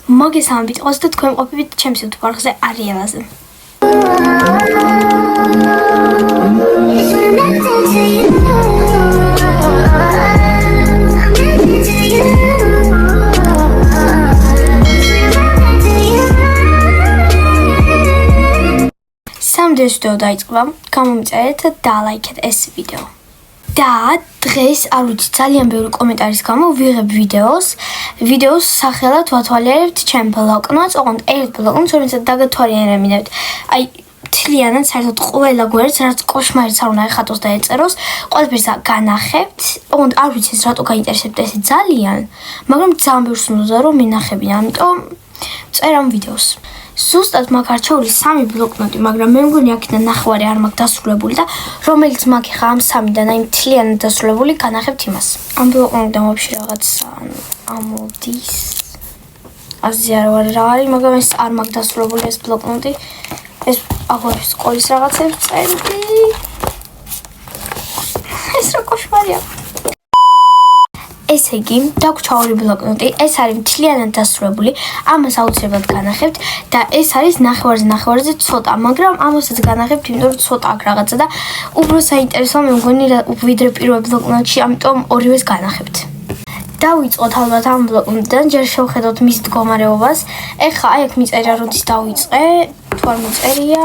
მოგესალმებით ყველას და თქვენ ყოფებით ჩემს YouTube არხზე არიელაზე. Სამდეს ვიდეო დაიწყება, გამომიწერეთ და დალაიქეთ ეს ვიდეო. და დღეს არ ვიცი ძალიან ბევრი კომენტარის გამო ვიღებ ვიდეოს სახელად ვათვალიერებთ ჩემ ბლოკნოტს, ოღონდ ერთ ბლოკნოტს, რომელსაც დაგათვალიერებინებთ. აი თლიანად საერთოდ ყველა გვერდს, რაც კოშმარიც არ უნდა ეხატოს და ეწეროს, ყველაფერს განახებთ. ოღონდ არ ვიცი ეს რატო გაინტერესებთ ესე ძალიან, მაგრამ ძალიან ბევრს უნდა რომ მინახებინ, ამიტომ წერ ამ ვიდეოს. Სუსტად მაქვს არჩეული 3 ბლოკნოტი, მაგრამ მე მგონი აქედან ნახევარი არ მაქვს დასრულებული და რომელიც მაქვს ხა ამ 3-დან აი მთლიანად დასრულებული განახებთ იმას. ამ ბლოკნოტიდან ვაფშე რაღაც ამოდის. აზი არ ვარ რა არის, მაგრამ ეს არ მაქვს დასრულებული ეს ბლოკნოტი. ეს აღარ სკოლის რაღაცებს წერდი. ეს რა კოშმარია. ესე იგი, დაგვრჩა 2 ბლოკნოტი, ეს არის მთლიანად დასრულებული, ამას აუცილებლად განახებთ და ეს არის ნახევარზე ცოტა, მაგრამ ამასაც განახებთ, იმიტომ რომ ცოტა აქვს რაღაცა და უფრო საინტერესოა მე მგონი ვიდრე პირველ ბლოკნოტში, ამიტომ ორივეს განახებთ. დავიწყოთ ალბათ ამ ბლოკნოტიდან, ჯერ შევხედოთ მის მდგომარეობას. ეხლა აი აქ მიწერია როდის დავიწყე, თუ არ მიწერია,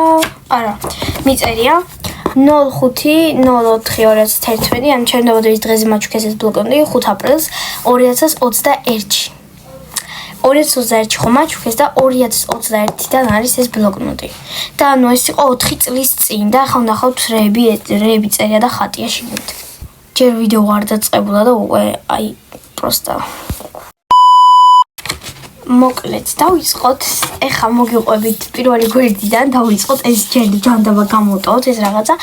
არა, მიწერია 05/04/2011, ან ჩერნოვოდის დღეზე მაჩუქეს ეს ბლოკნოტი 5 აპრილს 2021-ში. 2021-ში ხო მაჩუქეს და 2021-დან არის ეს ბლოკნოტი. და ანუ ეს იყო 4 წლის წინ და ახლა ვნახავთ რეები წერია და ხატია შიგნით. ჯერ ვიდეო არ დაწყებულა და უკვე აი პროსტა მოკლედ დავიწყოთ. ეხლა მოგიყვებით პირველი გვერდიდან, დავიწყოთ ეს ჯერ ჯანდაბა გამოვტოვოთ ეს რაღაცა.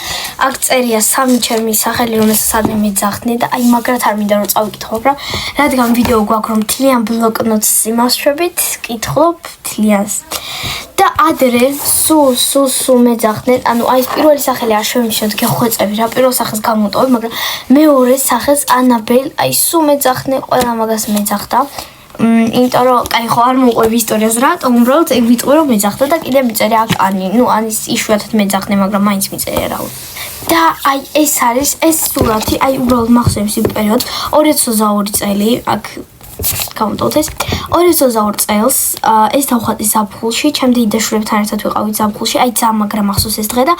აქ წერია 3 ჩემი სახელი, რომელსაც ადრე მეძახნე და აი მაგრად არ მინდა რომ წავიკითხო, მაგრამ რადგან ვიდეო გვაქვს რომ თლიან ბლოკნოტს იმასშვებით, კითხულობ თლიანს. და ადრე სულ მეძახნეთ, ანუ აი ეს პირველი სახელი არ შევიმჩნევთ, გეხვეწები რა, პირველ სახელს გამოვტოვებ, მაგრამ მეორე სახელს ანაბელ, აი სულ მეძახნე, ყველა მაგას მეძახდა. იმიტომ რომ კაი ხო არ მოყვები ისტორიას რატომ უბრალოდ ეგ ვიტყვი რომ მეძახდა და კიდე მიწერია აქ ანი, ნუ ანის იშვიათად მეძახნე, მაგრამ მაინც მიწერია რა. და აი ეს არის ეს სურათი, აი უბრალოდ მახსოვს იმ პერიოდს 2022 წელი, აქ გამოვტოვოთ ეს 2022 წელს ეს დავხატე ზაფხულში, ჩემ დედაშვილებთან ერთად ვიყავით ზაფხულში, აი ძალიან მაგრამ მახსოვს ეს დღე და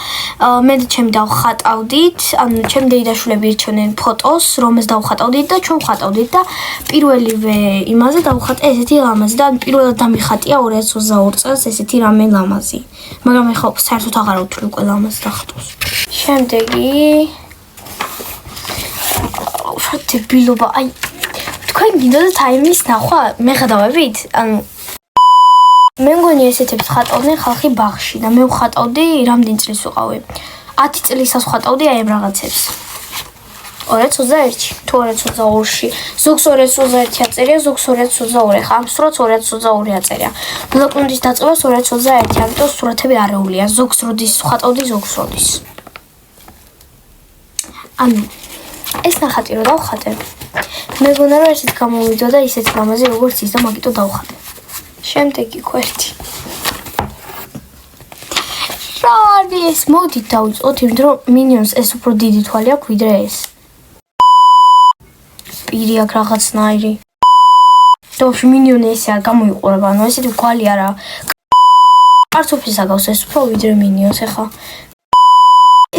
მე და ჩემი დავხატავდით, ანუ ჩემი დედაშვილები ირჩევდნენ ფოტოს, რომელს დავხატავდით და ჩვენ ვხატავდით და პირველივე იმაზე დავხატე ესეთი ლამაზი და პირველად დამიხატია 2022 წელს ესეთი რამე ლამაზი. მაგრამ ეხლა საერთოდ აღარ ვთვლი უკვე ლამაზი დახატოს. შემდეგი დებილობა, აი თქვენ გინდოდათ აი მის ნახვა, მე ხედავებით? ანუ მე მგონი ესეთებს ხატავდნენ ხალხი ბაღში და მე ვხატავდი რამდენი წლის ვიყავი? 10 წლისას ვხატავდი აი ამ რაღაცებს. 2021-ში, თუ 2022-ში, ზოგს 2021 აწერია, ზოგს 2022, ხა ამ სურათს 2022 აწერია. ბლოკნოტის დაწყებას 2021, ამიტომ სურათები არეულია, ზოგს როდის ვხატავდი, ზოგს როდის. ანუ ეს ნახატი რო დავხატე, მეგონა რომ ესეც გამოვიდო და ისეც ლამაზი როგორც ის და მაგიტო დავხატე. შემდეგი გვერდი. რა არის ეს? მოდით დავიწყოთ, იმიტომ რომ მინიონს ეს უფრო დიდი თვალი აქვს ვიდრე ეს. პირი აქვს რაღაცნაირი. და ვაფშე მინიონი ესე არ გამოიყურება, ანუ ესეთი გვალი არა. კარტოფილს აგავს ეს უფრო ვიდრე მინიონს ეხა.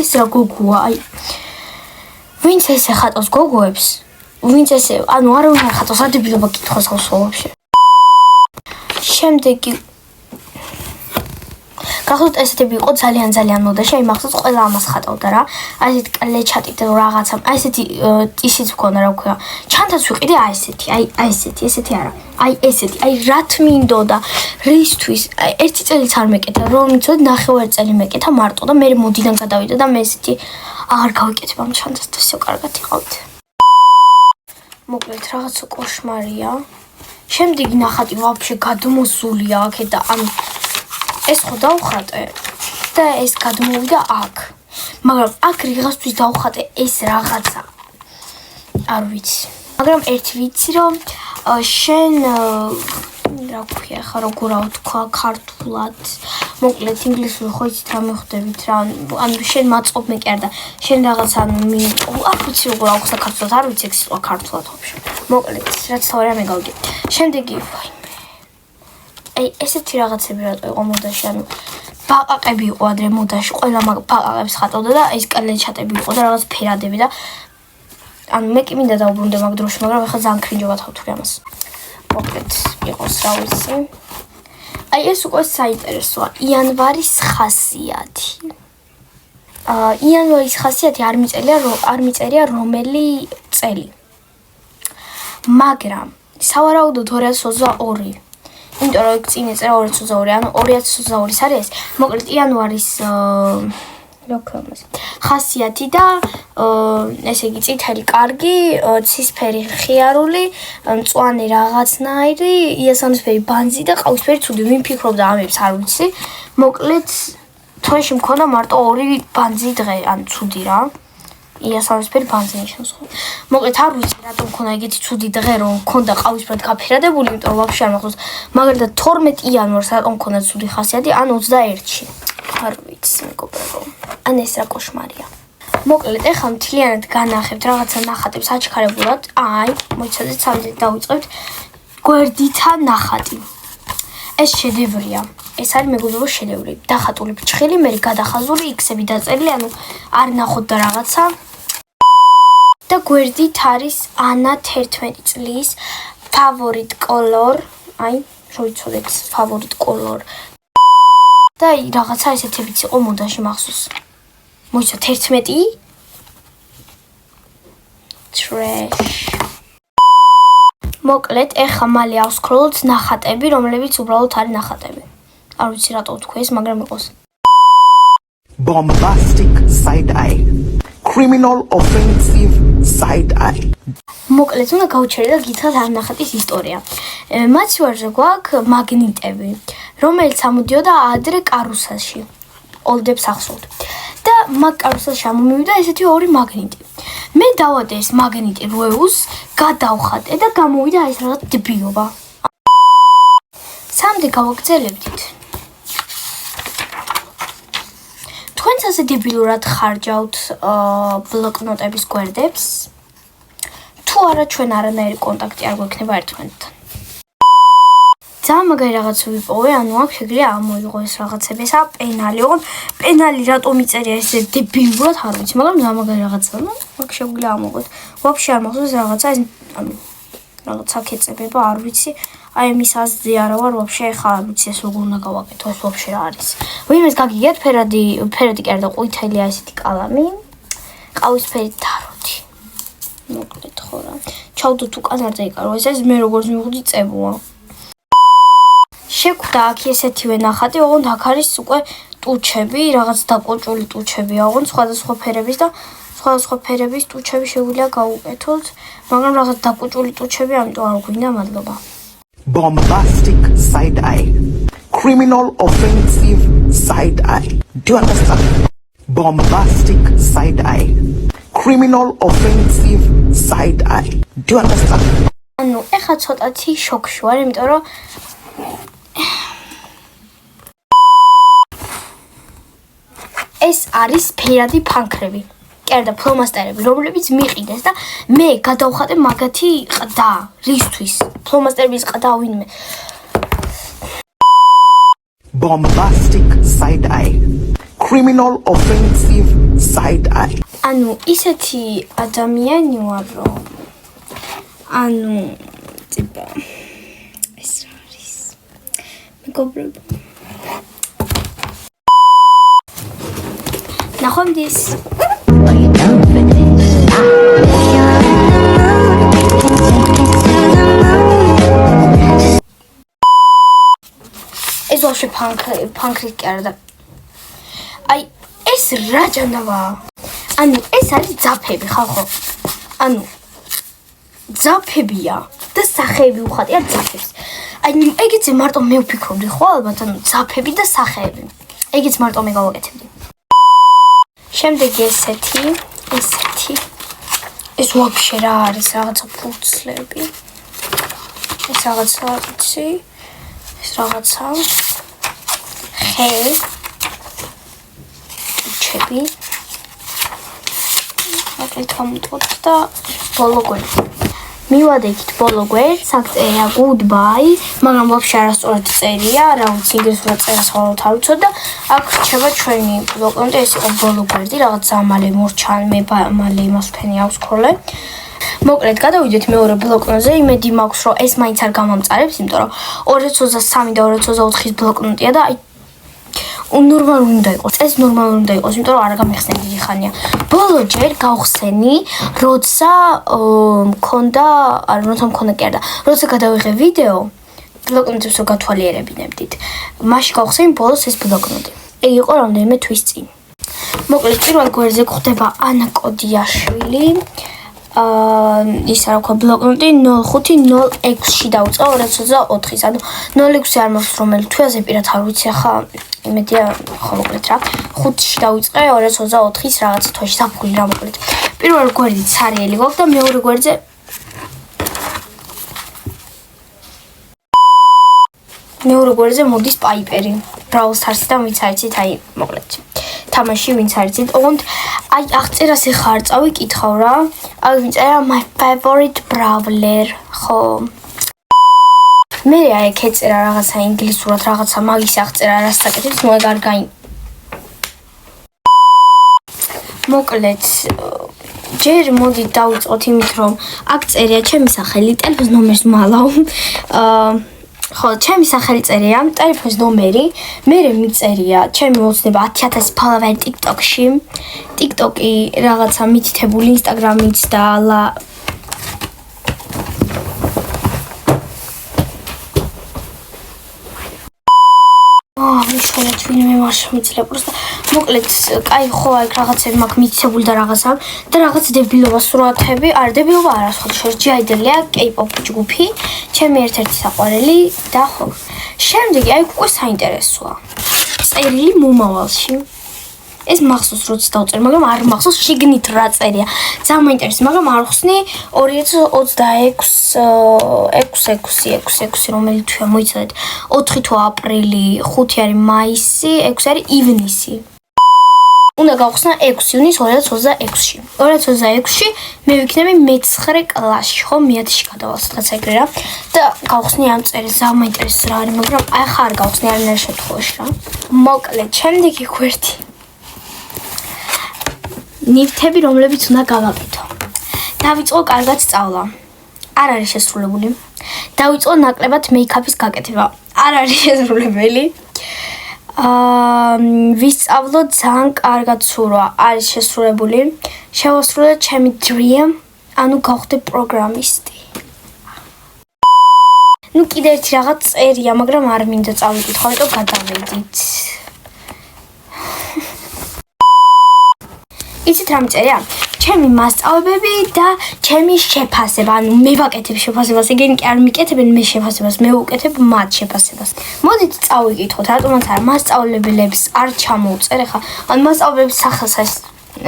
ეს რა გოგოა, აი ვინც ესე ხატავს გოგოებს? ვინც ესე, ანუ არ უნდა ხატოს ადებილობა კითხოს ხავსო ვაფშე. შემდეგი გახსოვთ ესეთები იყო ძალიან მოდაში, აი მახსოვს ყველა ამას ხატავდა რა. აი ესეთი კლეჩატი და რაღაცა, აი ესეთი ისიც მქონდა რა ვქნა. ჩანთაც ვიყიდე აი ესეთი, აი ესეთი არა. აი ესეთი, აი რა თმინდოდა, რისთვის? აი ერთი წელიც არ მეკეთა, რომ მიცოდ ნახევარი წელი მეკეთა მარტო და მე მოდიდან გადავიდა და მე ესეთი აღარ გავიკეთებ ამ ჩანთას და ისე კარგად იყავთ. მოკლედ რაღაცა კოშმარია. შემდეგი ნახატი ვაფშე გადმოსულია აქედა, ანუ ეს ხო დავხატე და ეს გადმოვიდა აქ. მაგრამ აქ რიღასთვის დავხატე ეს რაღაცა. არ ვიცი. მაგრამ ერთი ვიცი რომ შენ რა ქვია ხა როგორ ავთქვა ქართულად მოკლედ ინგლისური ხო იცით რა მეხვდებით რა ანუ შენ მაწყობ მე კი არა და შენ რაღაც ანუ არ ვიცი როგორ აღვხსნა ქართულად არ ვიცი ეგ სიტყვა ქართულად ვაფშე მოკლედ რაც თავი მე გავდი შემდეგი აი ესეთი რაღაცები რატო იყო მოდაში ანუ ბაყაყები იყო ადრე მოდაში ყველა ბაყაყებს ხატავდა და ეს კალეჩატები იყო და რაღაც ფერადები და ანუ მე კი მინდა დაუბრუნდე მაგ დროში მაგრამ ეხლა ძალიან კრინჯობად ავთვლი ამას მოკლედ იყოს რა ვიცი აი ეს უკვე საინტერესოა იანვარის ხასიათი იანვარის ხასიათი არ მიწერია რომელი წელი მაგრამ სავარაუდოდ 2022 იმიტომ რომ წინ ეწერა 2022 ანუ 2022 არის მოკლედ იანვარის ხასიათი და ესე იგი წითელი კარგი, ცისფერი ხიარული, მწვანე რაღაცნაირი, იასამნისფერი ბანძი და ყავისფერი ცუდი. ვინ ფიქრობდა ამებს არ ვიცი. მოკლედ თვეში მქონდა მარტო ორი ბანძი დღე, ან ცუდი რა. იასამნისფერი ბანძი ნიშნავს ხო. მოკლედ არ ვიცი რატომ მქონდა ეგეთი ცუდი დღე, რომ მქონდა ყავისფრად გაფერადებული, იმიტომ რომ ვაფშე არ მახსოვს. მაგალითად 12 იანვარს რატომ მქონდა ცუდი ხასიათი, ან 21-ში. არ ვიცი მეგობრებო. ან ეს რა კოშმარია. მოკლედ ეხლა მთლიანად განახებთ რაღაცა ნახატებს აჩქარებულად. აი, მოიცადეთ სამზე დავიწყებთ გვერდითა ნახატი. ეს შედევრია. ეს არის მეგობრებო შედევრი. დახატული ფჩხილი, მე გადახაზული X-ები დაწერილი, ანუ არ ნახოთ და რაღაცა. და გვერდით არის ანა 11 წლის ფავორიტ კოლორ. აი, შევიცოდეთ ფავორიტ კოლორ. და რაღაცა ესეთებიც იყო მოდაში მახსოვს. მოიცა 11 trash. მოკლედ ეხა მალე ავსკროლოთ ნახატები, რომლებიც უბრალოდ არის ნახატები. არ ვიცი რატო ვთქვი ეს, მაგრამ იყოს. Bombastic side eye. Criminal offensive side eye. მოკლედ უნდა გავუჩერდე და გითხრათ ამ ნახატის ისტორია. მაცივარზე გვაქვს მაგნიტები, რომელიც ამოდიოდა ადრე კარუსელში. ოლდებს ახსოვთ. და მაგ კარუსელში ამომივიდა ესეთი ორი მაგნიტი. მე დავადე ეს მაგნიტი როეუს, გადავხატე და გამოვიდა ეს რაღაც დებილობა. სამდე გავაგრძელებდით. თქვენც ასე დებილურად ხარჯავთ ბლოკნოტების გვერდებს? თუ არა ჩვენ არანაირი კონტაქტი არ გვექნება ერთმანეთთან. ძალიან მაგარი რაღაცა ვიპოვე, ანუ აქ შეგვიძლია ამოიღო ეს რაღაცები, ესა პენალი, ოღონდ პენალი რატომ იწერია ესე დებილურად არ ვიცი, მაგრამ ძალიან მაგარი რაღაცაა, ну, აქ შეგვიძლია ამოიღოთ. ვაფშე არ მახსოვს რაღაცა ეს, ანუ რაღაცა ქეწებება, არ ვიცი. აი იმის აზრზე არა ვარ, ვაფშე ხა არ ვიცი ეს როგორ უნდა გავაკეთო, ეს ვაფშე რა არის. ვინმეს გაგიგეთ ფერადი კი არა და ყვითელია ესეთი კალამი, ყავისფერი თაროთი. მოკლედ ხო რა. ჩავდოთ უკან არ დაიკარო, ეს მე როგორც მივხვდი წებოა. შეგვდა აქ ესეთივე ნახატი, ოღონდ აქ არის უკვე ტუჩები, რაღაც დაკოჭული ტუჩებია, ოღონდ სხვადასხვა ფერების და სხვადასხვა ფერების ტუჩები შეგვიძლია გავუკეთოთ, მაგრამ რაღაც დაკოჭული ტუჩები, ამიტომ არ გვინდა, მადლობა. Bombastic side eye. Criminal offensive side eye. Do you understand? Bombastic side eye. Criminal offensive side eye. Do you understand? ანუ ეხლა ცოტათი შოკში ვარ, იმიტომ რომ ეს არის ფერადი ფანქრები. კი არა და ფლომასტერები, რომლებიც მიყიდეს და მე გადავხატე მაგათი ყდა. რისთვის? ფლომასტერების ყდა ვინმე. Bombastic side eye. Criminal offensive side eye. ანუ ისეთი ადამიანი ვარ, რომ ანუ ტიპა ეს არის. მეგობრებო. ნახვამდის. ეს ვაფშე ფანქრი კი არა და აი ეს რა ჯანდაბაა? ანუ ეს არის ძაფები ხალხო. ანუ ძაფებია და სახეები უხატია ძაფებს. აი ეგეც მარტო მე ვფიქრობდი ხო ალბათ ანუ ძაფები და სახეები. ეგეც მარტო მე გავაკეთებდი. შემდეგი ესეთი ეს ვაფშე რა არის რაღაცა ფურცლები. ეს რაღაცა ვიცი. ეს რაღაცა ხე ჩები აკეთ გამოტყოთ და ბოლო გვერდ მივადექით ბოლო გვერდს აქ წერია goodbye მაგრამ ვაფშე არასწორად წერია რაღაც ინგლისურად წერას ხოლმე არ ვიცოდი და აქ რჩება ჩვენი ბლოკნოტი ეს იყო ბოლო გვერდი რაღაც ამალე მორჩან მე მალე იმას ფენი აქვს ხოლმე მოკლედ გადავიდეთ მეორე ბლოკნოტზე იმედი მაქვს რომ ეს მაინც არ გამამწარებს იმიტომ რომ 2023 და 2024-ის ბლოკნოტია და აი ნორმალური უნდა იყოს. ეს ნორმალური უნდა იყოს, იმიტომ რომ არ გამიხსენე დიდი ხანია. ბოლო ჯერ გავხსენი, როცა მქონდა, როცა მქონდა კი არა, როცა გადავიღე ვიდეო, ბლოკნოტებს რო გათვალიერებინებდით. მაშინ გავხსენი ბოლოს ეს ბლოკნოტი. ეგ იყო რამდენიმე თვის წინ. მოკლედ პირველ გვერდზე გვხვდება ანა კოდიაშვილი. ის რა ვქო ბლოკნოტი 0506-ში დაუწყო 2024-ის. ანუ 06-ი არ მაქვს რომელი თვეზე პირად არ ვიცი ახლა იმედია ხო მოკლედ რა 5-ში დაუწყე 2024-ის რაღაცა თვეში საფუძველი რა მოკლედ. პირველ გვერდი ცარიელი გვაქვს და მეორე გვერდზე მეორე გვერდზე მოდის პაიპერი. Brawl Stars-დან ვინც არიცით აი მოკლედ. თამაში ვინც არიცით. ოღონდ აი აღწერას ეხა არ წავიკითხავ რა. აი ვინც არა my favorite brawler. ხო. მე აი ეწერა რაღაცა ინგლისურად რაღაცა მაგის აღწერა რას საკეთებს მოე არ გაი. მოკლედ ჯერ მოდი დავიწყოთ იმით რომ აქ წერია ჩემი სახელი, ტელეფონის ნომერს მალავ. ხო, ჩემი სახელი წერია, ტელეფონის ნომერი, მე მიწერია, ჩემი მოცნება 10000 ფოლოვერი TikTok-ში. TikTok-ი რაღაცა მითითებული Instagram-იც და მიშველეთ ვინმე მარშ მიცლე პროსტა მოკლედ კაი ხო აი რაღაცები მაქვს მიცებული და რაღაც დებილობა სურათები არ დებილობა არა სხვა შორჯი აიდელია K-pop ჯგუფი ჩემი ერთ-ერთი საყვარელი და ხო შემდეგი აი უკვე საინტერესოა წერილი მომავალში ეს მახსოვს როცა დავწერე მაგრამ არ მახსოვს შიგნით რა წერია ძალიან მაინტერესებს მაგრამ არ ხსნი 2026 რომელი თვეა მოიცადეთ 4 თვე აპრილი 5 არის მაისი 6 არის ივნისი უნდა გავხსნა 6 ივნის 2026-ში 2026-ში მე ვიქნები მე-9 კლასში ხო მე-10-ში გადავალ სადღაც ეგრე რა და გავხსნი ამ წერილს ძალიან მაინტერესებს რა არის მაგრამ ახლა არ გავხსნი არანაირ შემთხვევაში რა მოკლედ შემდეგი გვერდი ნივთები რომლებიც უნდა გავაკეთო. დავიწყო კარგად სწავლა. არ არის შესრულებული. დავიწყო ნაკლებად მეიქაპის გაკეთება. არ არის შესრულებელი. ვისწავლო ძალიან კარგად სურვა. არის შესრულებული. შევასრულე ჩემი dream, ანუ გავხდე პროგრამისტი. ნუ კიდე ერთი რაღაც წერია, მაგრამ არ მინდა წავიკითხო, იმიტომ გადავედით. იცით რა მიწერია? ჩემი მასწავლებები და ჩემი შეფასება, ანუ მე ვაკეთებ შეფასებას, ეგენი კი არ მიკეთებენ მე შეფასებას, მე ვუკეთებ მათ შეფასებას. მოდით წავიკითხოთ, რატომაც არა მასწავლებლებს არ ჩამოუწერ ხა. ან მასწავლებლების სახელს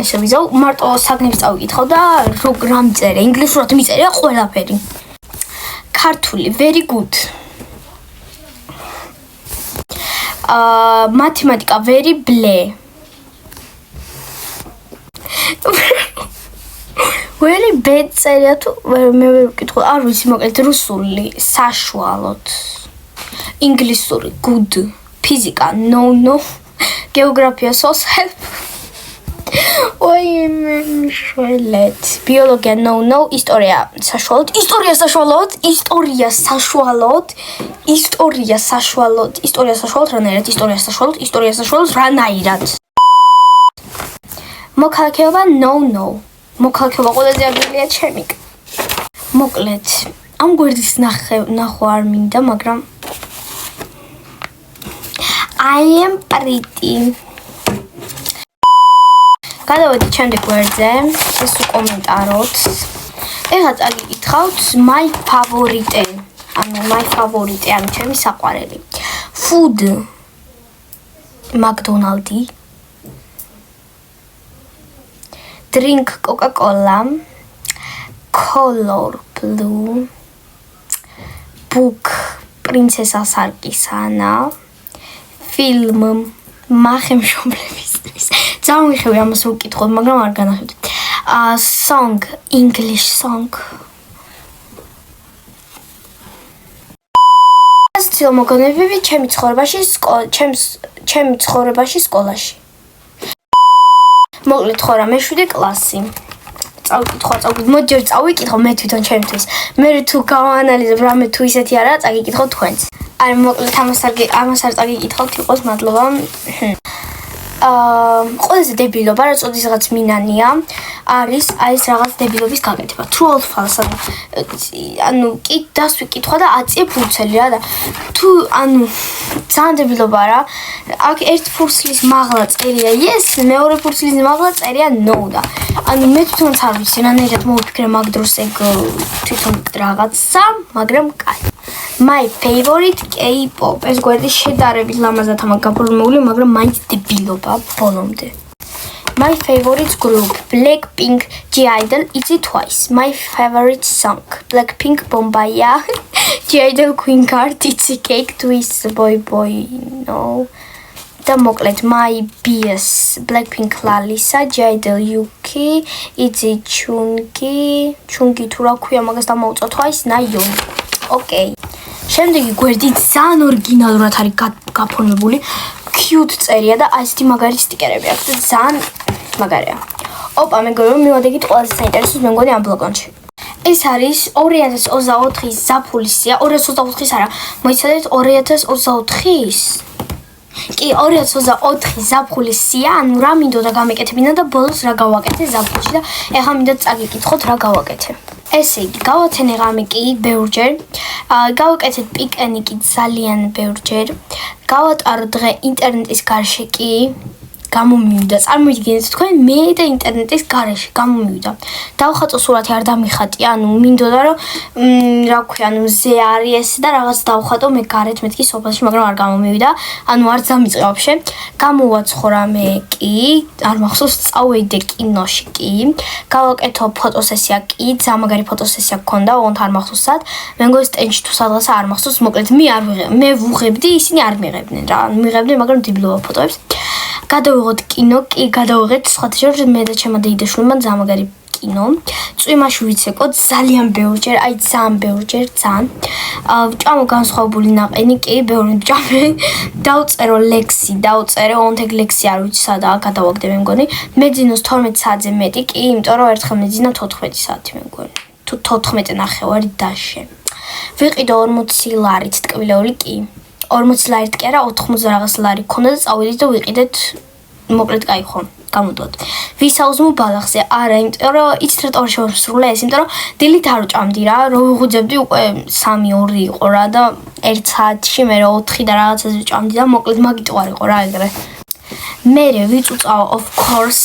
ესე ვიზავ, მარტო საგნებს წავიკითხავ და რა მიწერია? ინგლისურად მიწერია ყველაფერი. ქართული, very good. მათემატიკა, very ble. ვერი ბეწერია თუ მე ვერ ვკითხო არ ვიცი მოკლედ რუსული საშუალოდ ინგლისური good ფიზიკა no გეოგრაფია social ой მშველეთ ბიოლოგია no ისტორია საშუალოდ რანაირად მოქალაქეობა no მოქალაქეობა ყველაზე ადვილია ჩემი. მოკლედ, ამ გვერდის ნახვა არ მინდა, მაგრამ I am pretty. გადავედით შემდეგ გვერდზე, ეს უკომენტაროთ. ეხლა წაგიკითხავთ my favorite. ანუ ჩემი საყვარელი. Food McDonald's drink Coca-Cola, color blue, book პრინცესა სარკისანა ფილმ მახემშობლებისთვის წამოვიხევი ამას რო ვკითხოთ მაგრამ არ განახებთ song English song ასწილ მოგონებები ჩემი ცხოვრებაში სკოლაში მოკლედ ხო რა მე-7 კლასი წავიკითხო მოდი ჯერ წავიკითხო მე თვითონ ჩემთვის მე თუ გავაანალიზებ რამე თუ ისეთი არა წაგიკითხო თქვენც არ მოკლედ ამას არ წაგიკითხოთ იყოს მადლობა ყველაზე დებილობა რაც ოდის რაღაც მინანია არის ეს რაღაც დებილობის გაკეთება true or false ანუ კი დასვიკითხვა და აწიე ფურცელი რა და თუ ანუ ძალიან დებილობა რა აქ ერთ ფურცლის მაღლა წერია yes მეორე ფურცლის მაღლა წერია no და ანუ მე თვითონაც არ ვიცი რანაირად მოვიფიქრე მაგ დროს ეგ თვითონ რაღაცა მაგრამ კაი My favorite K-pop ეს გვერდი შედარებით ლამაზად ამա გაფორმებული მაგრამ მაინც დებილობა ბოლომდე My favorite group Blackpink G-Idol It's Twice My favorite song Blackpink Bombaya G-Idol Queen Card It's Cake Twist Boy Boy No და მოკლედ My BS Blackpink Lalisa G-Idol Yuki It's Chungi თუ რა ქვია მაგას დამოუწო Twice Nayeon Okay შემდეგი გვერდი ძალიან ორიგინალურად არის გაფორმებული cute წერია და ასეთი მაგარი სტიკერები აქვს და ძალიან მაგარია ოპა მეგობრებო მივადგეთ ყველაზე საინტერესოს მე მგონი ამ ბლოგონში ეს არის 2024-ის ზაფხულის სია 2024-ის არა მოიცადეთ 2024-ის კი 2024 ზაფხულის სია ანუ რა მინდოდა გამეკეთებინა და ბოლოს რა გავაკეთე ზაფხულში და ეხლა მინდა წაგიკითხოთ რა გავაკეთე ესე იგი გავაცენე ღამე კი ბევრჯერ გავაკეთეთ პიკნიკი კი ძალიან ბევრჯერ გავატარო დღე ინტერნეტის გარშე კი გამომივიდა წარმოვიდგინეთ თქვენ მე და ინტერნეტის გარეშე გამომივიდა დავხატო სურათი არ დამიხატია ანუ მინდოდა რომ რა ქვია ანუ ზე არის ეს და რაღაც დავხატო მე გარეთ მეთქი სოფელში მაგრამ არ გამომივიდა ანუ არ დამიწყე ვაფშე გამოვაცხო რამე კი არ მახსოვს წავედე კინოში კი გავაკეთო ფოტოსესია კი ძამაგარი ფოტოსესია გქონდა ოღონდ არ მახსოვს სად მე მგონი სტენჩი თუ სადღაც არ მახსოვს მოკლედ მე ვუღებდი ისინი არ მიღებდნენ რა მიღებდნენ მაგრამ დებილობა ფოტოებს გადავიღოთ კინო, კი გადავიღეთ სხვათა შორის მე და ჩემო დეიდაშვილმა ძამაგარი კინო. წვიმაში ვიცეკოთ ძალიან ბევრჯერ, აი ძალიან ბევრჯერ, ძალიან. ჭამო განსხვავებული ნაყენი, კი, ბევრი ჭამე. დავწერო ლექსი, ოღონდ ეგ ლექსი არ ვიცი სადაა, გადავაგდე მე მგონი. მეძინოს 12 საათზე მეტი, კი, იმიტომ რომ ერთხელ მეძინა 14 საათი მე მგონი. თუ 14 ნახევარი დაშე. ვიყიდო 40 ლარით ტკბილეული, კი. 40 ლარით კი არა 80 რაღაც ლარი ქონდა და წავედით და ვიყიდეთ მოკლედ კაი ხო გამოდოთ ვისაუზმო ბალახზე არა იმიტომ რომ იცით რა ტოვარ შევსრულე ეს იმიტომ რომ დილით არ უჭამდი რა რომ ვიღუძებდი უკვე 3-2 იყო რა და 1 საათში მე 4 და რაღაცაზე ვჭამდი და მოკლედ მაგიტყვარ იყო რა ეგრე მე ვიწუწავ of course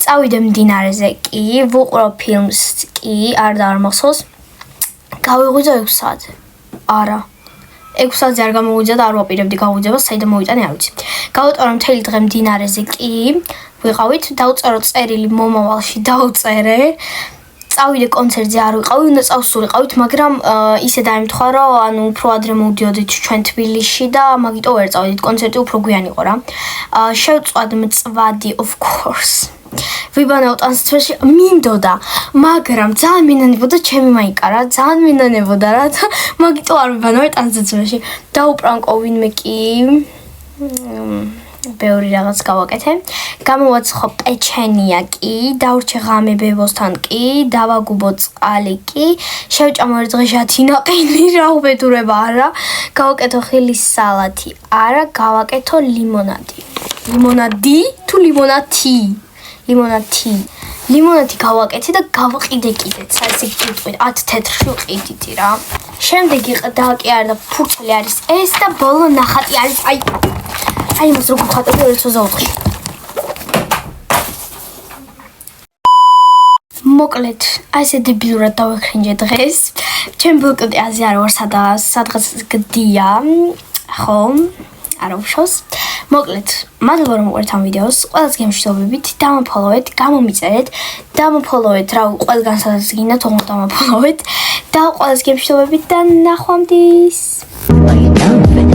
წავიდე მდინარეზე კი ვუყურო ფილმს კი არ მახსოვს გავიღვიძე 6 საათზე არა 6 საათზე არ გამოვიძა და არ ვაპირებდი გავუძებას, საიდან მოვიტანე არ ვიცი. გავუტარო მთელი დღე მდინარეზე კი, ვიყავით, დავწერო წერილი მომავალში, დავწერე. წავიდე კონცერტზე არ ვიყავი, უნდა წავსულიყავით, მაგრამ ისე დაემთხვა, რომ ანუ უფრო ადრე მოვდიოდით ჩვენ თბილისში და მაგიტო ვერ წავედით, კონცერტი უფრო გვიან იყო რა. შევწვად მწვადი of course. ვიბანავ ტანსაცმელში მინდოდა, მაგრამ ძალიან მინანებოდა ჩემი მაიკარა, ძალიან მინანებოდა რა და მაგიტო არ ვიბანავ ტანსაცმელში. დაუპრანკო ვინმე კი ბევრი რაღაც გავაკეთე. გამოვაცხო პეჩენია კი, დავრჩე ღამე ბებოსთან კი, დავაგუბო წყალი კი, შევჭამო ერთ დღე ჟათი ნაყინი, რა უბედურება არა. გავაკეთო ხილის სალათი, არა, გავაკეთო ლიმონადი. ლიმონადი თუ ლიმონათი? ლიმონათი გავაკეთე და გავყიდე კიდეც, ასე გიტყვით, 10 თეთრში ვყიდიდი რა. შემდეგ დააკიარა ფურცელი არის ეს და ბოლო ნახატი არის აი იმას როგორ ვხატები 2024-ში. მოკლედ, ასე დებილურად დავეხრინჯე დღეს. ჩემ ბლოკნოტზე არ ვარ სადღაც გდია, ხო? არ უშავს. მოკლედ, მადლობა რომ უყურეთ ამ ვიდეოს. ყველას გემშვიდობებით, დამაფოლოვეთ, გამომიწერეთ, დამაფოლოვეთ რა ყველგან სადაც გინდათ, თუმცა დამაფოლოვეთ და ყველას გემშვიდობებით და ნახვამდის. Are you down for